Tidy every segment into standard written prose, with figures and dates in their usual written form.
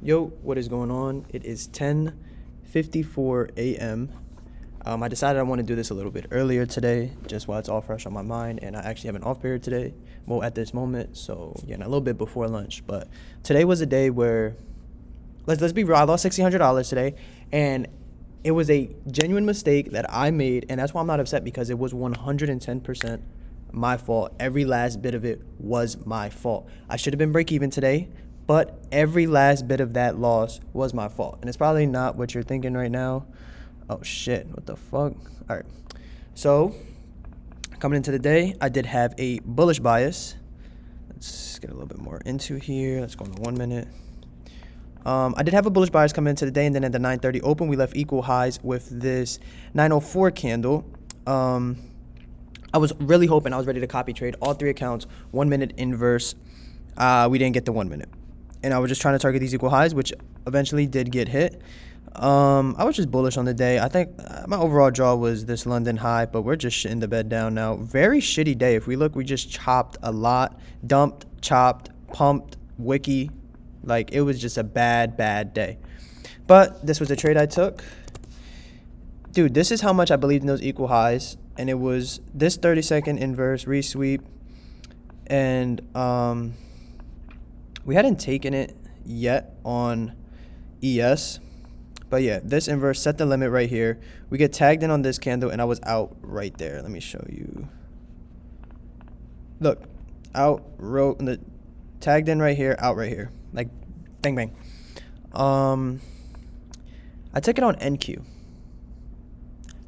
Yo, what is going on? It is 10:54 a.m. I decided I want to do this a little bit earlier today, just while it's all fresh on my mind, and I actually have an off period today, well, at this moment, so yeah, a little bit before lunch. But today was a day where, let's be real, I lost $1,600 today, and it was a genuine mistake that I made, and that's why I'm not upset, because it was 110% my fault. Every last bit of it was my fault. I should have been break even today, but every last bit of that loss was my fault. And it's probably not what you're thinking right now. Oh shit, what the fuck? All right. So, coming into the day, I did have a bullish bias. Let's get a little bit more into here. Let's go in 1 minute. I did have a bullish bias coming into the day, and then at the 9:30 open, we left equal highs with this 904 candle. I was really hoping, I was ready to copy trade all three accounts, 1 minute inverse. We didn't get the 1 minute. And I was just trying to target these equal highs, which eventually did get hit. I was just bullish on the day. I think my overall draw was this London high, but we're just shitting the bed down now. Very shitty day. If we look, we just chopped a lot. Dumped, chopped, pumped, wiki. Like, it was just a bad day. But this was a trade I took. Dude, this is how much I believed in those equal highs. And it was this 30-second inverse resweep. And we hadn't taken it yet on ES. But yeah, this inverse set the limit right here. We get tagged in on this candle, and I was out right there. Let me show you. Look, out, tagged in right here, out right here. Like, bang, bang. I took it on NQ,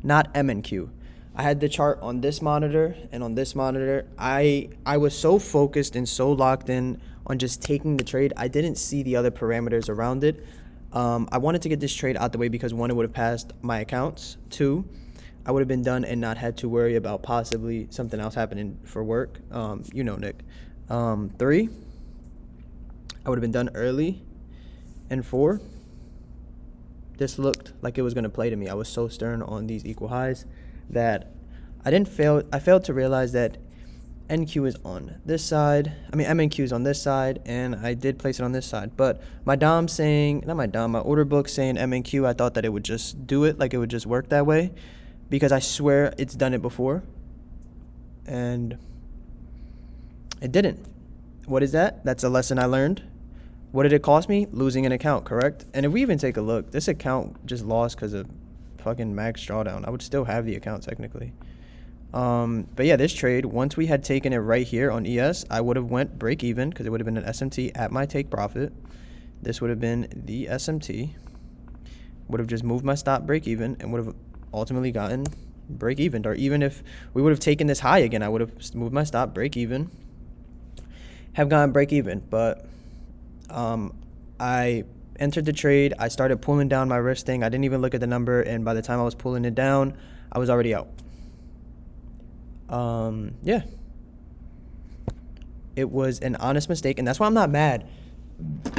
not MNQ. I had the chart on this monitor and on this monitor. I was so focused and so locked in on just taking the trade, I didn't see the other parameters around it. I wanted to get this trade out the way because, one, it would have passed my accounts. Two, I would have been done and not had to worry about possibly something else happening for work. You know, Nick. Three, I would have been done early. And four, this looked like it was going to play to me. I was so stern on these equal highs that I failed to realize that NQ is on this side. I mean, MNQ is on this side, and I did place it on this side. But my order book saying MNQ, I thought that it would just do it, like it would just work that way, because I swear it's done it before. And it didn't. What is that? That's a lesson I learned. What did it cost me? Losing an account, correct? And if we even take a look, this account just lost because of fucking max drawdown. I would still have the account technically. But yeah, this trade, once we had taken it right here on ES, I would have went break even because it would have been an SMT at my take profit. This would have been the SMT. Would have just moved my stop break even and would have ultimately gotten break even. Or even if we would have taken this high again, I would have moved my stop break even, have gotten break even. But I entered the trade. I started pulling down my risk thing. I didn't even look at the number, and by the time I was pulling it down, I was already out. Yeah, it was an honest mistake, and that's why I'm not mad,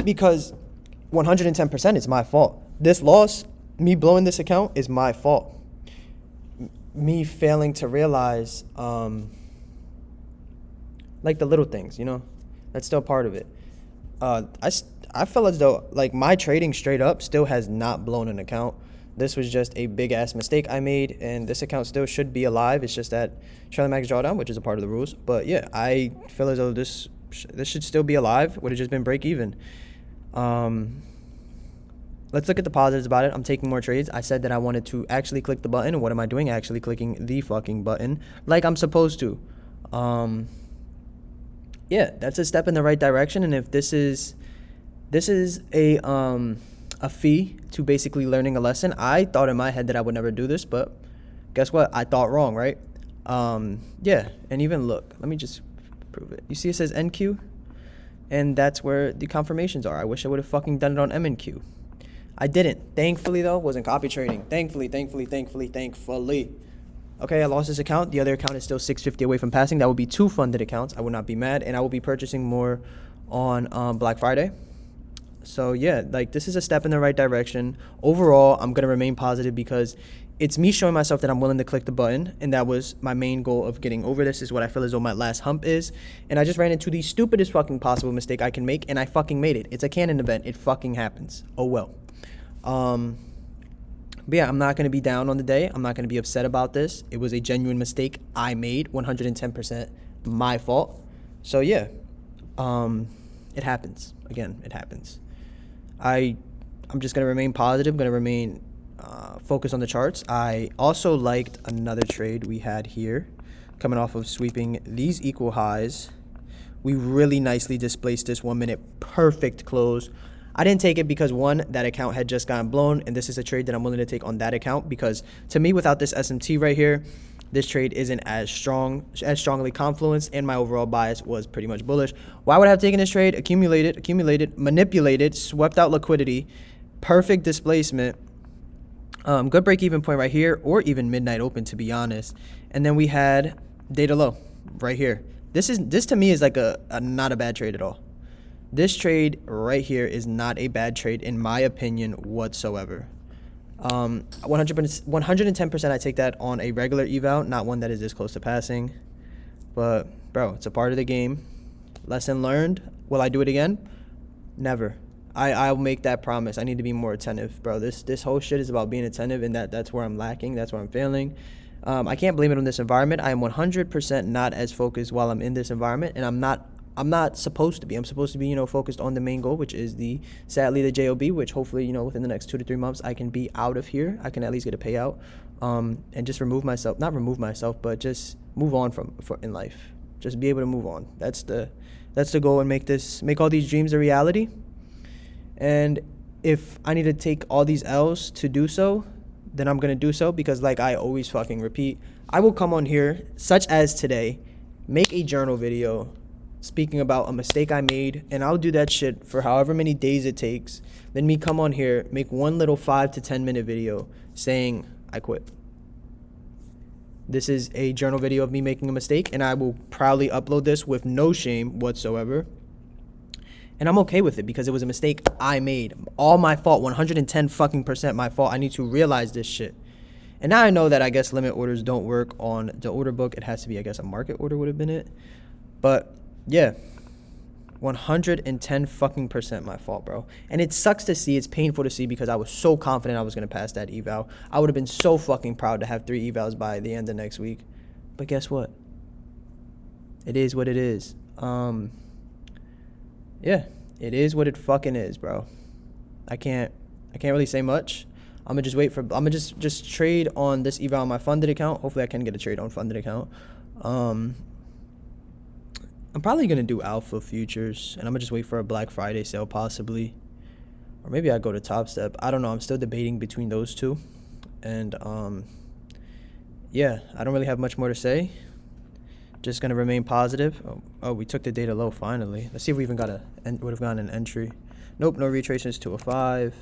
because 110% is my fault. This loss, me blowing this account, is my fault. Me failing to realize, like, the little things, you know, that's still part of it. I feel as though, like, my trading straight up still has not blown an account. This was just a big-ass mistake I made, and this account still should be alive. It's just that trailing max drawdown, which is a part of the rules. But, yeah, I feel as though this should still be alive. Would have just been break-even. Let's look at the positives about it. I'm taking more trades. I said that I wanted to actually click the button. And what am I doing? Actually clicking the fucking button like I'm supposed to. Yeah, that's a step in the right direction. And if this is a fee to basically learning a lesson. I thought in my head that I would never do this, but guess what? I thought wrong, right? Yeah, and even look, let me just prove it. You see it says NQ? And that's where the confirmations are. I wish I would have fucking done it on MNQ. I didn't. Thankfully, though, wasn't copy trading. Thankfully. Okay, I lost this account. The other account is still 650 away from passing. That would be 2 funded accounts. I would not be mad, and I will be purchasing more on Black Friday. So yeah, like this is a step in the right direction. Overall, I'm gonna remain positive because it's me showing myself that I'm willing to click the button, and that was my main goal of getting over this, is what I feel as though my last hump is. And I just ran into the stupidest fucking possible mistake I can make, and I fucking made it. It's a canon event. It fucking happens. Oh well. But yeah, I'm not going to be down on the day. I'm not going to be upset about this. It was a genuine mistake I made, 110% my fault. So yeah, it happens. Again, it happens. I'm just going to remain positive. I'm going to remain focused on the charts. I also liked another trade we had here, coming off of sweeping these equal highs. We really nicely displaced this 1 minute perfect close. I didn't take it because, one, that account had just gotten blown, and this is a trade that I'm willing to take on that account because, to me, without this SMT right here, this trade isn't as strongly Confluenced, and my overall bias was pretty much bullish. Why would I have taken this trade? Accumulated, manipulated, swept out liquidity, perfect displacement, good break-even point right here, or even midnight open, to be honest. And then we had data low right here. This to me is like a not a bad trade at all. This trade right here is not a bad trade in my opinion whatsoever. 110% I take that on a regular eval, not one that is this close to passing. But bro, it's a part of the game. Lesson learned. Will I do it again? Never. I'll make that promise. I need to be more attentive, bro. This whole shit is about being attentive, and that's where I'm lacking. That's where I'm failing. I can't blame it on this environment. I am 100% not as focused while I'm in this environment, and I'm not supposed to be. I'm supposed to be, focused on the main goal, which is sadly the JOB, which hopefully, within the next 2 to 3 months, I can be out of here. I can at least get a payout, and just not remove myself, but just move on in life. Just be able to move on. That's the goal, and make all these dreams a reality. And if I need to take all these L's to do so, then I'm going to do so, because like I always fucking repeat, I will come on here, such as today, make a journal video speaking about a mistake I made, and I'll do that shit for however many days it takes. Then me come on here, make one little 5 to 10 minute video saying I quit. This is a journal video of me making a mistake, and I will proudly upload this with no shame whatsoever. And I'm okay with it because it was a mistake I made. All my fault, 110 fucking percent my fault. I need to realize this shit. And now I know that I guess limit orders don't work on the order book. It has to be, I guess, a market order would have been it. But yeah, 110 fucking percent my fault, bro. And it sucks to see. It's painful to see because I was so confident I was going to pass that eval. I would have been so fucking proud to have 3 evals by the end of next week. But guess what? It is what it is. Yeah, it is what it fucking is, bro. I can't really say much. I'm gonna just trade on this eval on my funded account. Hopefully I can get a trade on funded account. I'm probably gonna do alpha futures, and I'm gonna just wait for a Black Friday sale possibly. Or maybe I go to Top Step. I don't know. I'm still debating between those two. And yeah, I don't really have much more to say. Just gonna remain positive. Oh, we took the data low finally. Let's see if we even would have gotten an entry. Nope, no retracements to a 5,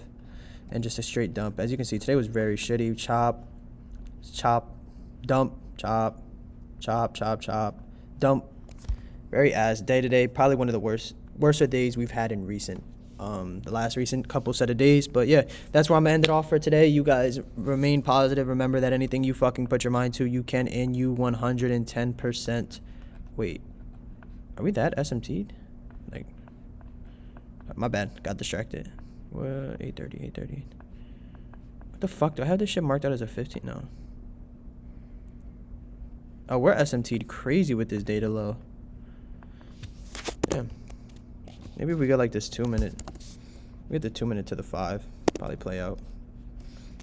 and just a straight dump. As you can see, today was very shitty. Chop, dump, chop, dump. Very ass day today. Probably one of the worst days we've had in the last recent couple set of days. But yeah, that's where I'm gonna end it off for today. You guys remain positive. Remember that anything you fucking put your mind to, you can, and you 110%. Wait, are we that SMT'd? Like, my bad, got distracted. What? 8:30. What the fuck? Do I have this shit marked out as a 15? No. Oh, we're SMT'd crazy with this data low. Damn. Maybe if we get like this 2 minute, we get the 2 minute to the 5, probably play out.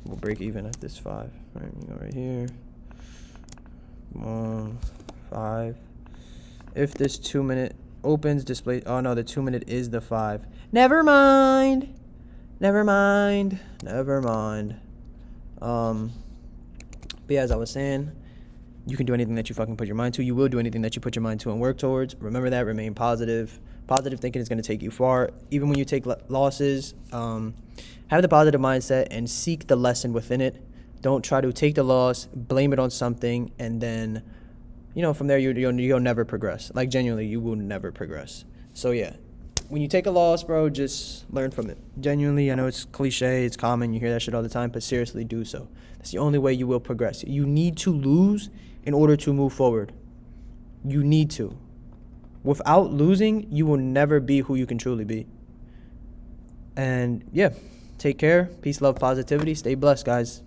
We'll break even at this 5. All right, we go right here. Come on, 5. If this 2 minute opens, display. Oh no, the 2 minute is the 5. Never mind. But yeah, as I was saying, you can do anything that you fucking put your mind to. You will do anything that you put your mind to and work towards. Remember that. Remain positive. Positive thinking is going to take you far. Even when you take losses, have the positive mindset and seek the lesson within it. Don't try to take the loss, blame it on something, and then, from there you'll never progress. Like, genuinely, you will never progress. So yeah, when you take a loss, bro, just learn from it. Genuinely, I know it's cliche, it's common, you hear that shit all the time, but seriously, do so. That's the only way you will progress. You need to lose in order to move forward. You need to. Without losing, you will never be who you can truly be. And yeah, take care. Peace, love, positivity. Stay blessed, guys.